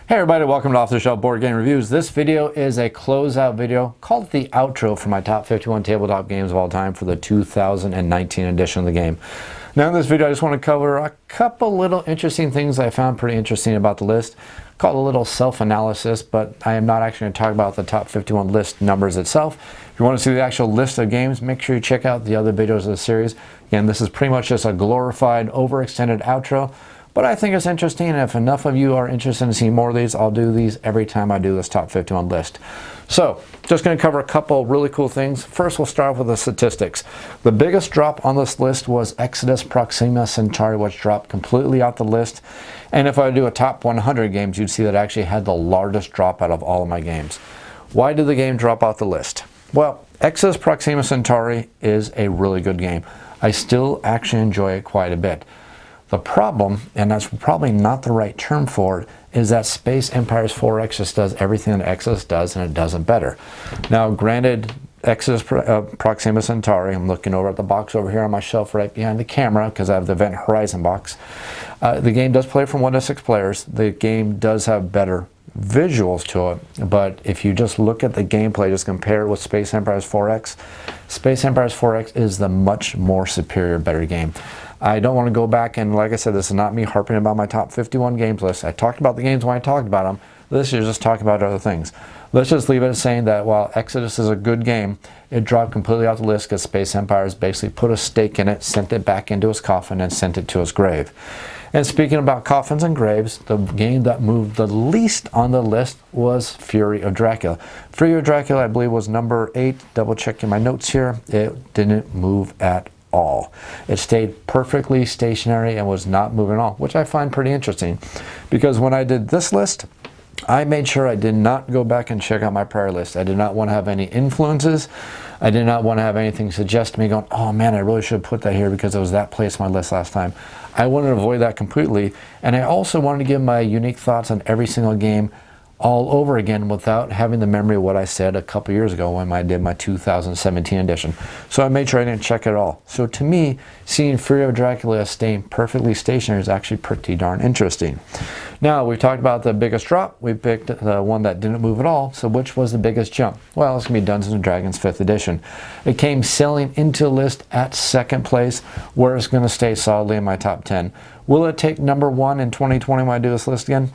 Hey everybody, welcome to Off the Shelf Board Game Reviews. This video is a closeout video called the outro for my top 51 tabletop games of all time for the 2019 edition of the game. Now in this video I just want to cover a couple little interesting things I found pretty interesting about the list. Called a little self-analysis, but I am not actually going to talk about the top 51 list numbers itself. If you want to see the actual list of games, make sure you check out the other videos of the series. Again, this is pretty much just a glorified, overextended outro. But I think it's interesting, and if enough of you are interested in seeing more of these, I'll do these every time I do this top 51 list. So, just going to cover a couple really cool things. First, we'll start off with the statistics. The biggest drop on this list was Exodus Proxima Centauri, which dropped completely out the list. And if I do a top 100 games, you'd see that I actually had the largest drop out of all of my games. Why did the game drop out the list? Well, Exodus Proxima Centauri is a really good game. I still actually enjoy it quite a bit. The problem, and that's probably not the right term for it, is that Space Empires 4X just does everything that Exodus does, and it does it better. Now, granted, Exodus Proxima Centauri, I'm looking over at the box over here on my shelf right behind the camera because I have the Event Horizon box. The game does play from 1 to 6 players. The game does have better visuals to it, but if you just look at the gameplay, just compare it with Space Empires 4X, Space Empires 4X is the much more superior, better game. I don't want to go back and, like I said, this is not me harping about my top 51 games list. I talked about the games when I talked about them. This is just talking about other things. Let's just leave it at saying that while Exodus is a good game, it dropped completely off the list because Space Empires basically put a stake in it, sent it back into his coffin, and sent it to his grave. And speaking about coffins and graves, the game that moved the least on the list was Fury of Dracula. Fury of Dracula, I believe, was number 8. Double checking my notes here. It didn't move at all. It stayed perfectly stationary and was not moving at all, which I find pretty interesting. Because when I did this list, I made sure I did not go back and check out my prior list. I did not want to have any influences. I did not want to have anything suggest to me going, oh man, I really should put that here because it was that place on my list last time. I wanted to avoid that completely. And I also wanted to give my unique thoughts on every single game all over again without having the memory of what I said a couple years ago when I did my 2017 edition. So I made sure I didn't check it all. So to me, seeing Fury of Dracula staying perfectly stationary is actually pretty darn interesting. Now, we've talked about the biggest drop. We picked the one that didn't move at all. So which was the biggest jump? Well, it's going to be Dungeons & Dragons 5th edition. It came sailing into the list at 2nd place, where it's going to stay solidly in my top 10. Will it take number 1 in 2020 when I do this list again?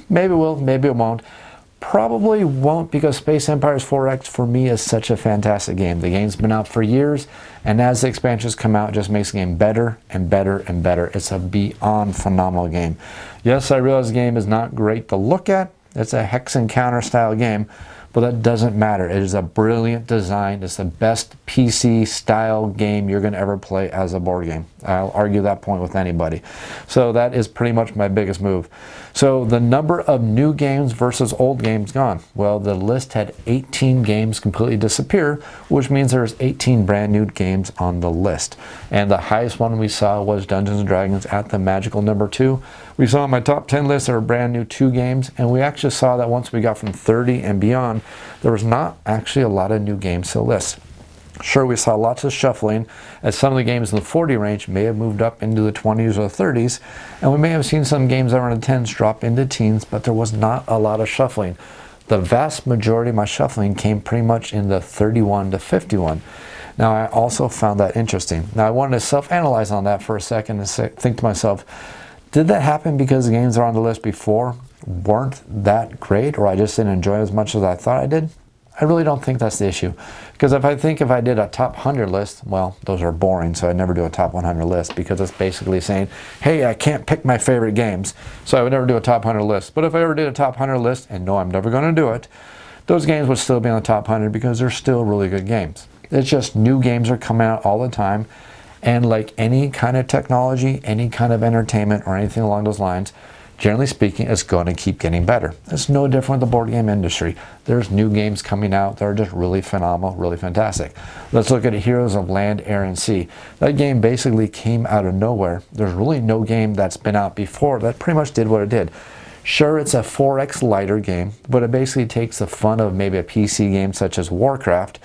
Maybe it will, maybe it won't. Probably won't, because Space Empires 4X for me is such a fantastic game. The game's been out for years, and as the expansions come out, it just makes the game better and better and better. It's a beyond phenomenal game. Yes, I realize the game is not great to look at. It's a hex and counter style game, but that doesn't matter. It is a brilliant design. It's the best PC style game you're going to ever play as a board game. I'll argue that point with anybody. So that is pretty much my biggest move. So the number of new games versus old games gone. Well, the list had 18 games completely disappear, which means there's 18 brand new games on the list. And the highest one we saw was Dungeons & Dragons at the magical number 2. We saw on my top 10 list there were brand new 2 games, and we actually saw that once we got from 30 and beyond, there was not actually a lot of new games to the list. Sure, we saw lots of shuffling, as some of the games in the 40 range may have moved up into the 20s or 30s, and we may have seen some games that were in the 10s drop into teens, but there was not a lot of shuffling. The vast majority of my shuffling came pretty much in the 31 to 51. Now, I also found that interesting. Now, I wanted to self-analyze on that for a second and think to myself, did that happen because the games that are on the list before weren't that great, or I just didn't enjoy it as much as I thought I did? I really don't think that's the issue. Because if I did a top 100 list, well, those are boring, so I never do a top 100 list because it's basically saying, hey, I can't pick my favorite games, so I would never do a top 100 list. But if I ever did a top 100 list, and no, I'm never going to do it, those games would still be on the top 100 because they're still really good games. It's just new games are coming out all the time, and like any kind of technology, any kind of entertainment, or anything along those lines, generally speaking, it's going to keep getting better. It's no different with the board game industry. There's new games coming out that are just really phenomenal, really fantastic. Let's look at Heroes of Land, Air, and Sea. That game basically came out of nowhere. There's really no game that's been out before that pretty much did what it did. Sure, it's a 4X lighter game, but it basically takes the fun of maybe a PC game such as Warcraft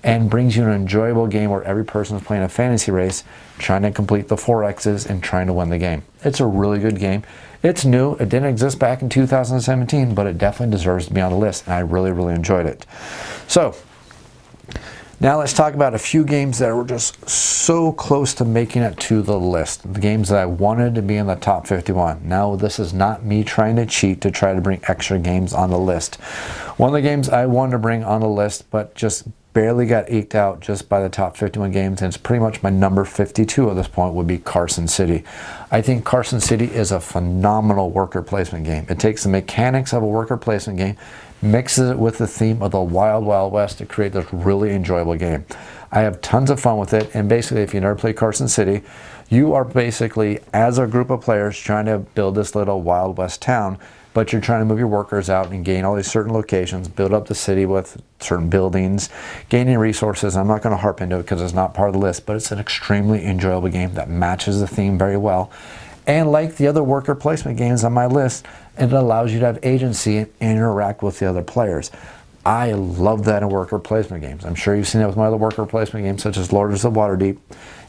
and brings you an enjoyable game where every person is playing a fantasy race, trying to complete the 4X's and trying to win the game. It's a really good game. It's new. It didn't exist back in 2017, but it definitely deserves to be on the list, and I really, really enjoyed it. So, now let's talk about a few games that were just so close to making it to the list. The games that I wanted to be in the top 51. Now, this is not me trying to cheat to try to bring extra games on the list. One of the games I wanted to bring on the list, but just barely got eked out just by the top 51 games, and it's pretty much my number 52 at this point, would be Carson City. I think Carson City is a phenomenal worker placement game. It takes the mechanics of a worker placement game, mixes it with the theme of the Wild Wild West to create this really enjoyable game. I have tons of fun with it, and basically if you never played Carson City, you are basically, as a group of players, trying to build this little Wild West town, but you're trying to move your workers out and gain all these certain locations, build up the city with certain buildings, gaining resources. I'm not going to harp into it because it's not part of the list, but it's an extremely enjoyable game that matches the theme very well. And like the other worker placement games on my list, it allows you to have agency and interact with the other players. I love that in worker placement games. I'm sure you've seen it with my other worker placement games, such as Lords of Waterdeep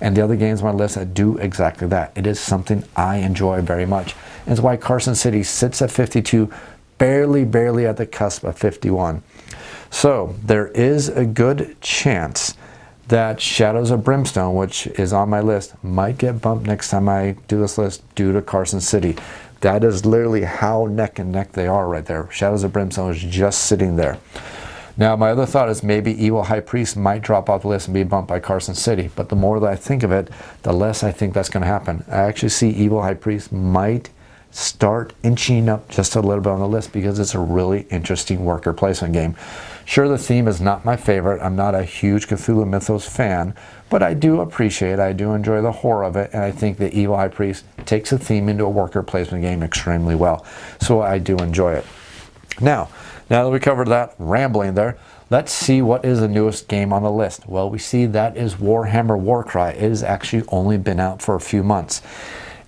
and the other games on my list that do exactly that. It is something I enjoy very much. And it's why Carson City sits at 52, barely at the cusp of 51. So there is a good chance that Shadows of Brimstone, which is on my list, might get bumped next time I do this list due to Carson City. That is literally how neck and neck they are right there. Shadows of Brimstone is just sitting there. Now, my other thought is maybe Evil High Priest might drop off the list and be bumped by Carson City. But the more that I think of it, the less I think that's going to happen. I actually see Evil High Priest might start inching up just a little bit on the list because it's a really interesting worker placement game. Sure, the theme is not my favorite. I'm not a huge Cthulhu Mythos fan, but I do appreciate it. I do enjoy the horror of it, and I think that Evil High Priest takes the theme into a worker placement game extremely well. So I do enjoy it. Now that we covered that rambling there, let's see what is the newest game on the list. Well, we see that is Warhammer Warcry. It has actually only been out for a few months.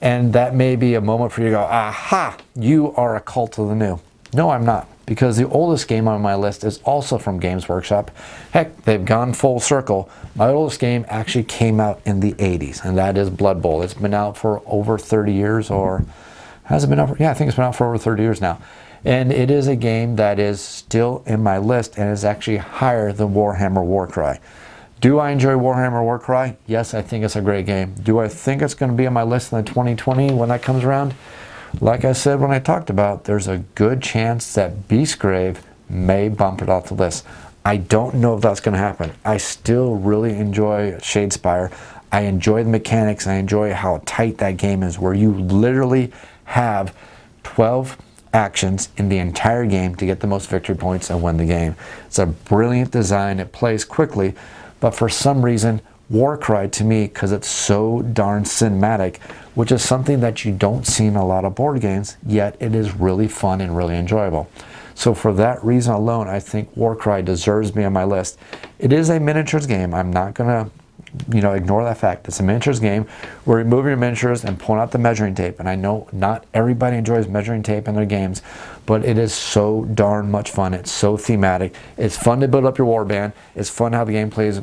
And that may be a moment for you to go, aha, you are a cult of the new. No, I'm not, because the oldest game on my list is also from Games Workshop. Heck, they've gone full circle. My oldest game actually came out in the 80s, and that is Blood Bowl. It's been out for over 30 years, or has it been over? Yeah, I think it's been out for over 30 years now. And it is a game that is still in my list and is actually higher than Warhammer Warcry. Do I enjoy Warhammer Warcry? Yes, I think it's a great game. Do I think it's going to be on my list in the 2020 when that comes around? Like I said when I talked about, there's a good chance that Beastgrave may bump it off the list. I don't know if that's going to happen. I still really enjoy Shadespire. I enjoy the mechanics. I enjoy how tight that game is, where you literally have 12 actions in the entire game to get the most victory points and win the game. It's a brilliant design. It plays quickly. But for some reason, Warcry to me, because it's so darn cinematic, which is something that you don't see in a lot of board games, yet it is really fun and really enjoyable. So for that reason alone, I think Warcry deserves to be on my list. It is a miniatures game. I'm not going to ignore that fact. It's a miniatures game where you move your miniatures and pull out the measuring tape. And I know not everybody enjoys measuring tape in their games, but it is so darn much fun. It's so thematic. It's fun to build up your warband. It's fun how the game plays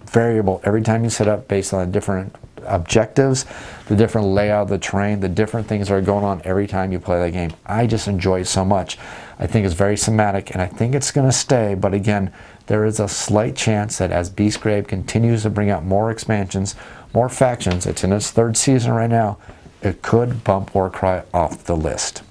variable every time you set up based on the different objectives, the different layout of the terrain, the different things that are going on every time you play that game. I just enjoy it so much. I think it's very thematic, and I think it's going to stay, but again, there is a slight chance that as Beastgrave continues to bring out more expansions, more factions, it's in its 3rd season right now, it could bump Warcry off the list.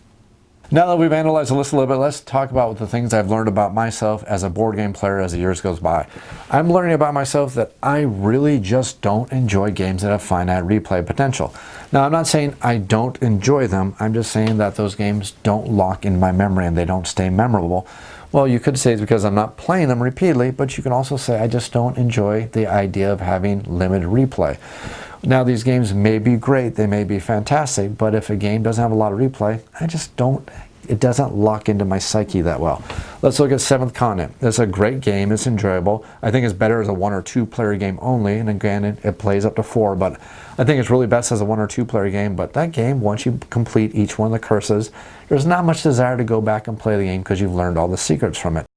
Now that we've analyzed the list a little bit, let's talk about the things I've learned about myself as a board game player as the years goes by. I'm learning about myself that I really just don't enjoy games that have finite replay potential. Now, I'm not saying I don't enjoy them. I'm just saying that those games don't lock in my memory and they don't stay memorable. Well, you could say it's because I'm not playing them repeatedly, but you can also say I just don't enjoy the idea of having limited replay. Now, these games may be great, they may be fantastic, but if a game doesn't have a lot of replay, it doesn't lock into my psyche that well. Let's look at Seventh Continent. It's a great game, it's enjoyable. I think it's better as a 1 or 2 player game only, and again, it plays up to 4, but I think it's really best as a 1 or 2 player game. But that game, once you complete each one of the curses, there's not much desire to go back and play the game because you've learned all the secrets from it.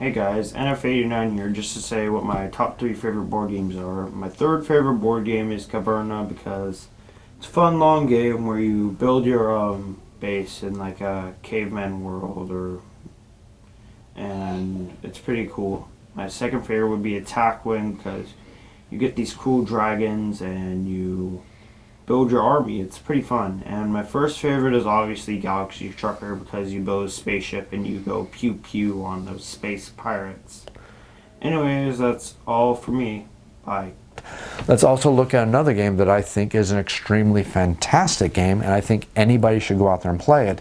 Hey guys, NF89 here, just to say what my top 3 favorite board games are. My third favorite board game is Caverna because it's a fun long game where you build your base in like a caveman world, and it's pretty cool. My second favorite would be Attack Wing because you get these cool dragons and you build your army. It's pretty fun. And my first favorite is obviously Galaxy Trucker because you build a spaceship and you go pew pew on those space pirates. Anyways, that's all for me. Bye. Let's also look at another game that I think is an extremely fantastic game, and I think anybody should go out there and play it,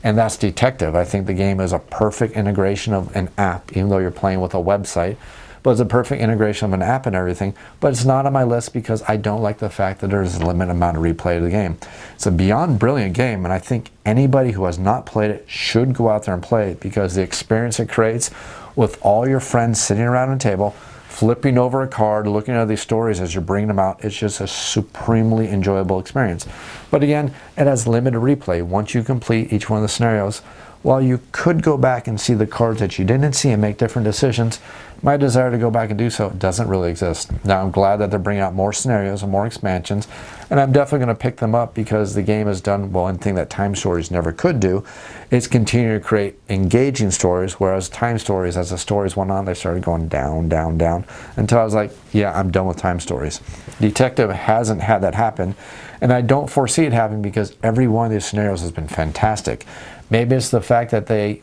and that's Detective. I think the game is a perfect integration of an app, even though you're playing with a website. But it's a perfect integration of an app and everything. But it's not on my list because I don't like the fact that there's a limited amount of replay of the game. It's a beyond brilliant game, and I think anybody who has not played it should go out there and play it because the experience it creates with all your friends sitting around a table, flipping over a card, looking at these stories as you're bringing them out, it's just a supremely enjoyable experience. But again, it has limited replay. Once you complete each one of the scenarios, while you could go back and see the cards that you didn't see and make different decisions, my desire to go back and do so doesn't really exist. Now I'm glad that they're bringing out more scenarios and more expansions, and I'm definitely going to pick them up because the game has done one thing that Time Stories never could do. It's continuing to create engaging stories, whereas Time Stories, as the stories went on, they started going down, down, down, until I was like, yeah, I'm done with Time Stories. Detective hasn't had that happen, and I don't foresee it happening because every one of these scenarios has been fantastic. Maybe it's the fact that they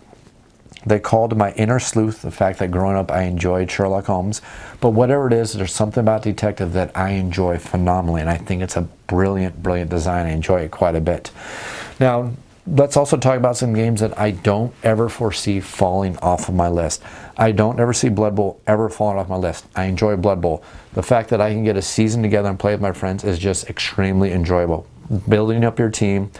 called to my inner sleuth, the fact that growing up I enjoyed Sherlock Holmes. But whatever it is, there's something about Detective that I enjoy phenomenally, and I think it's a brilliant, brilliant design. I enjoy it quite a bit. Now, let's also talk about some games that I don't ever foresee falling off of my list. I don't ever see Blood Bowl ever falling off my list. I enjoy Blood Bowl. The fact that I can get a season together and play with my friends is just extremely enjoyable. Building up your team,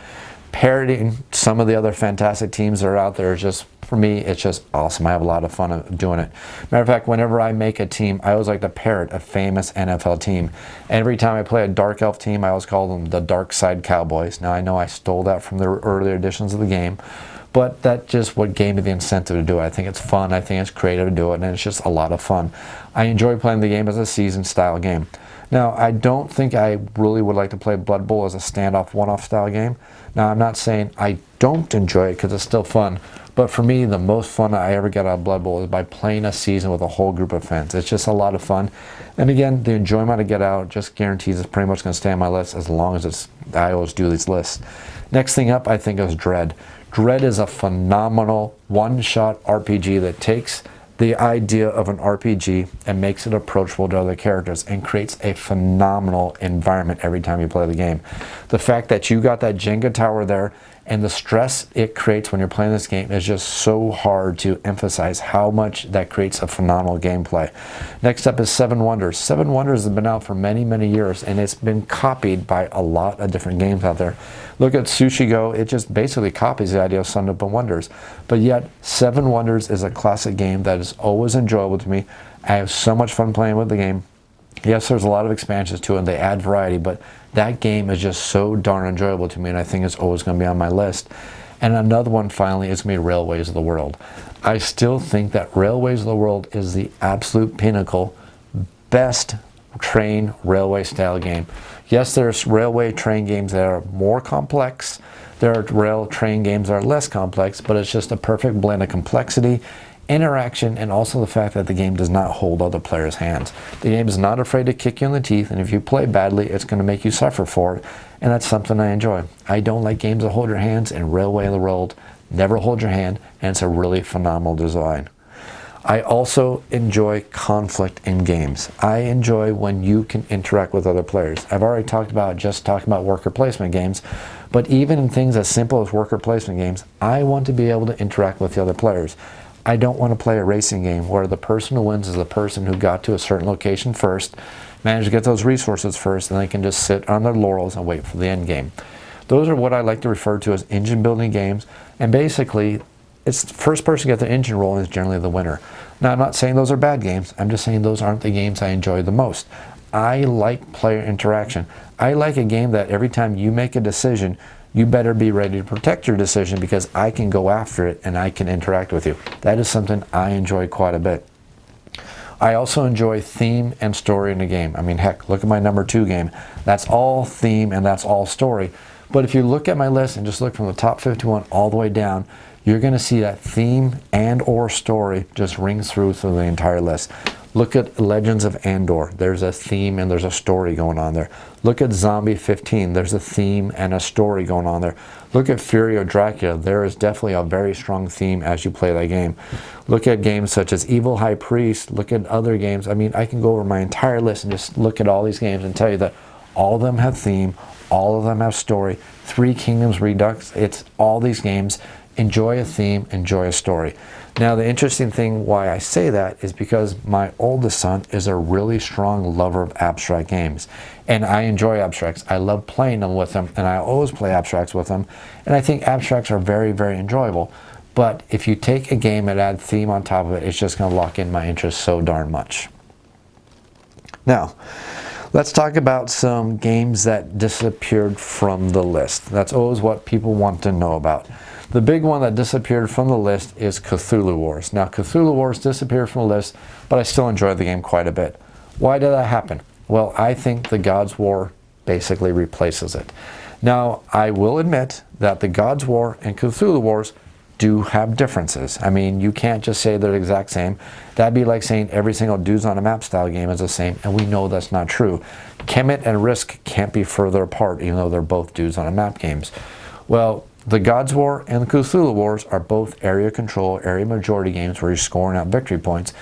parodying some of the other fantastic teams that are out there is just, for me, it's just awesome. I have a lot of fun doing it. Matter of fact, whenever I make a team, I always like to parrot a famous NFL team. Every time I play a Dark Elf team, I always call them the Dark Side Cowboys. Now, I know I stole that from the earlier editions of the game, but that just what gave me the incentive to do it. I think it's fun. I think it's creative to do it, and it's just a lot of fun. I enjoy playing the game as a season-style game. Now, I don't think I really would like to play Blood Bowl as a standoff, one-off style game. Now, I'm not saying I don't enjoy it because it's still fun, but for me, the most fun I ever get out of Blood Bowl is by playing a season with a whole group of friends. It's just a lot of fun. And again, the enjoyment I get out just guarantees it's pretty much going to stay on my list as long as I always do these lists. Next thing up, I think, is Dread. Dread is a phenomenal one-shot RPG that takes the idea of an RPG and makes it approachable to other characters and creates a phenomenal environment every time you play the game. The fact that you got that Jenga tower there and the stress it creates when you're playing this game is just so hard to emphasize how much that creates a phenomenal gameplay. Next up is Seven Wonders. Seven Wonders has been out for many, many years, and it's been copied by a lot of different games out there. Look at Sushi Go. It just basically copies the idea of Sun Up and Wonders. But yet, Seven Wonders is a classic game that is always enjoyable to me. I have so much fun playing with the game. Yes, there's a lot of expansions to it, and they add variety, but that game is just so darn enjoyable to me, and I think it's always going to be on my list. And another one, finally, is going to be Railways of the World. I still think that Railways of the World is the absolute pinnacle, best train railway style game. Yes, there's railway train games that are more complex. There are rail train games that are less complex, but it's just a perfect blend of complexity, interaction, and also the fact that the game does not hold other players' hands. The game is not afraid to kick you in the teeth, and if you play badly, it's going to make you suffer for it, and that's something I enjoy. I don't like games that hold your hands, and Railway of the World never hold your hand, and it's a really phenomenal design. I also enjoy conflict in games. I enjoy when you can interact with other players. I've already talked about worker placement games, but even in things as simple as worker placement games, I want to be able to interact with the other players. I don't want to play a racing game where the person who wins is the person who got to a certain location first, managed to get those resources first, and they can just sit on their laurels and wait for the end game. Those are what I like to refer to as engine building games, and basically it's the first person to get their engine rolling is generally the winner. Now, I'm not saying those are bad games. I'm just saying those aren't the games I enjoy the most. I like player interaction. I like a game that every time you make a decision, you better be ready to protect your decision because I can go after it and I can interact with you. That is something I enjoy quite a bit. I also enjoy theme and story in the game. I mean, heck, look at my number 2 game. That's all theme and that's all story. But if you look at my list and just look from the top 51 all the way down, you're going to see that theme and or story just rings through the entire list. Look at Legends of Andor. There's a theme and there's a story going on there. Look at Zombie 15. There's a theme and a story going on there. Look at Fury of Dracula. There is definitely a very strong theme as you play that game. Look at games such as Evil High Priest. Look at other games. I mean, I can go over my entire list and just look at all these games and tell you that all of them have theme, all of them have story. Three Kingdoms Redux, it's all these games. Enjoy a theme, enjoy a story. Now, the interesting thing why I say that is because my oldest son is a really strong lover of abstract games. And I enjoy abstracts. I love playing them with him, and I always play abstracts with him. And I think abstracts are very, very enjoyable. But if you take a game and add theme on top of it, it's just going to lock in my interest so darn much. Now, let's talk about some games that disappeared from the list. That's always what people want to know about. The big one that disappeared from the list is Cthulhu Wars. Now, Cthulhu Wars disappeared from the list, but I still enjoy the game quite a bit. Why did that happen? Well, I think the God's War basically replaces it. Now, I will admit that the God's War and Cthulhu Wars do have differences. I mean, you can't just say they're the exact same. That'd be like saying every single Dudes on a Map style game is the same, and we know that's not true. Kemet and Risk can't be further apart, even though they're both Dudes on a Map games. Well, the God's War and the Cthulhu Wars are both area control, area majority games where you're scoring out victory points.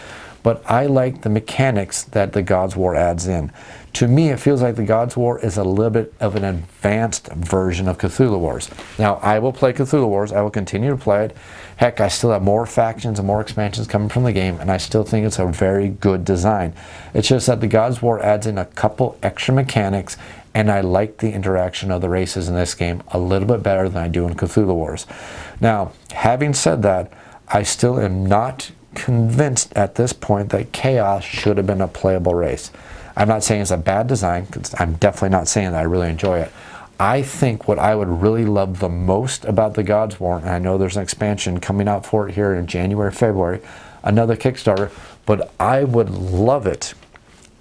But I like the mechanics that the God's War adds in. To me, it feels like the God's War is a little bit of an advanced version of Cthulhu Wars. Now, I will play Cthulhu Wars. I will continue to play it. Heck, I still have more factions and more expansions coming from the game, and I still think it's a very good design. It's just that the God's War adds in a couple extra mechanics, and I like the interaction of the races in this game a little bit better than I do in Cthulhu Wars. Now, having said that, I still am not convinced at this point that Chaos should have been a playable race. I'm not saying it's a bad design, because I'm definitely not saying that. I really enjoy it. I think what I would really love the most about the God's War, and I know there's an expansion coming out for it here in January, February, another Kickstarter, but I would love it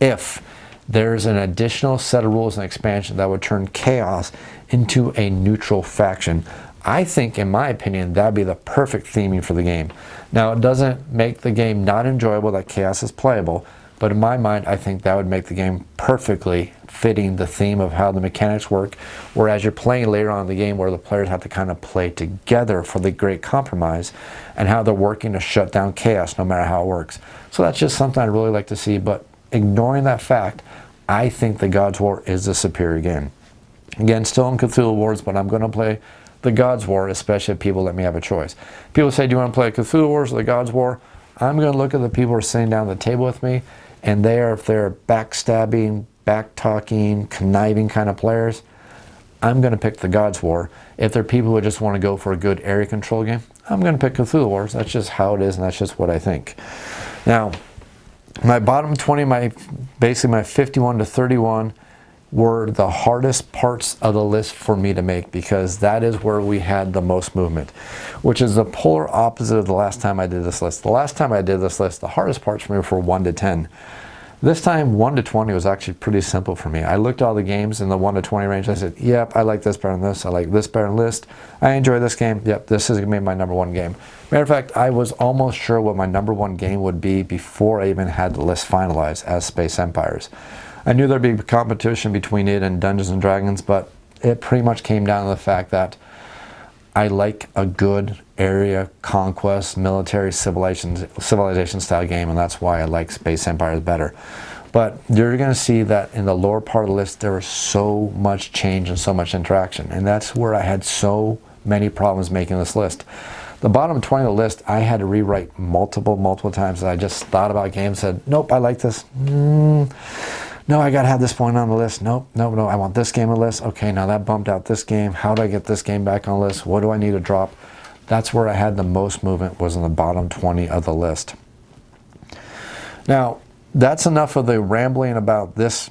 if there's an additional set of rules and expansion that would turn Chaos into a neutral faction. I think, in my opinion, that'd be the perfect theming for the game. Now, it doesn't make the game not enjoyable that Chaos is playable, but in my mind, I think that would make the game perfectly fitting the theme of how the mechanics work, whereas you're playing later on in the game where the players have to kind of play together for the great compromise and how they're working to shut down Chaos no matter how it works. So that's just something I'd really like to see, but ignoring that fact, I think the God's War is the superior game. Again, still in Cthulhu Wars, but I'm going to play the God's War, especially if people let me have a choice. People say, do you want to play Cthulhu Wars or the God's War? I'm going to look at the people who are sitting down at the table with me, and if they're backstabbing, back-talking, conniving kind of players, I'm going to pick the God's War. If they're people who just want to go for a good area control game, I'm going to pick Cthulhu Wars. That's just how it is, and that's just what I think. Now, my bottom 20, basically my 51 to 31, were the hardest parts of the list for me to make because that is where we had the most movement, which is the polar opposite of the last time I did this list. The last time I did this list, the hardest parts for me were 1 to 10. This time, 1 to 20 was actually pretty simple for me. I looked at all the games in the 1 to 20 range. I said, yep, I like this better than this. I like this better than this. I enjoy this game. Yep, this is going to be my number 1 game. Matter of fact, I was almost sure what my number 1 game would be before I even had the list finalized as Space Empires. I knew there'd be competition between it and Dungeons & Dragons, but it pretty much came down to the fact that I like a good area conquest, military civilization style game, and that's why I like Space Empires better. But you're going to see that in the lower part of the list, there was so much change and so much interaction, and that's where I had so many problems making this list. The bottom 20 of the list, I had to rewrite multiple times. I just thought about games, said, nope, I like this. No, I gotta have this point on the list. Nope, I want this game on the list. Okay, now that bumped out this game. How do I get this game back on the list? What do I need to drop? That's where I had the most movement, was in the bottom 20 of the list. Now, that's enough of the rambling about this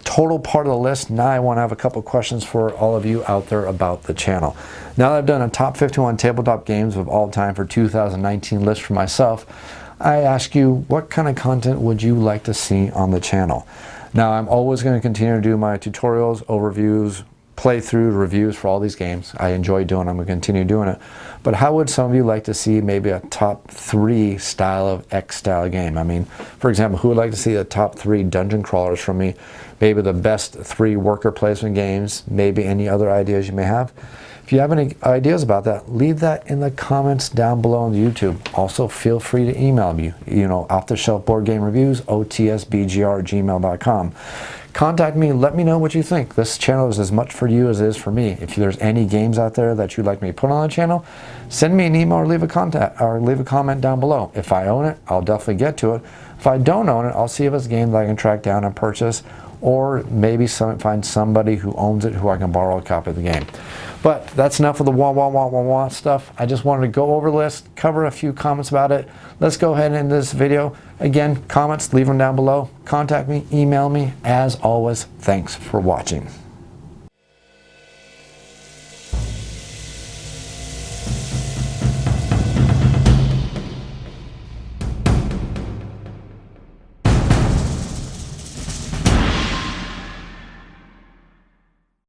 total part of the list. Now I want to have a couple questions for all of you out there about the channel. Now that I've done a top 51 tabletop games of all time for 2019 list for myself, I ask you, what kind of content would you like to see on the channel? Now I'm always going to continue to do my tutorials, overviews, playthrough reviews for all these games. I enjoy doing them. I'm going to continue doing it. But how would some of you like to see maybe a top 3 style of X style game? I mean, for example, who would like to see the top 3 dungeon crawlers from me? Maybe the best 3 worker placement games, maybe any other ideas you may have. If you have any ideas about that, leave that in the comments down below on YouTube. Also, feel free to email me, off the shelf board game reviews, otsbgr@gmail.com. Contact me, let me know what you think. This channel is as much for you as it is for me. If there's any games out there that you'd like me to put on the channel, send me an email or leave a comment down below. If I own it, I'll definitely get to it. If I don't own it, I'll see if it's a game that I can track down and purchase, or maybe find somebody who owns it who I can borrow a copy of the game. But that's enough of the wah stuff. I just wanted to go over the list, cover a few comments about it. Let's go ahead and end this video. Again, comments, leave them down below. Contact me, email me. As always, thanks for watching.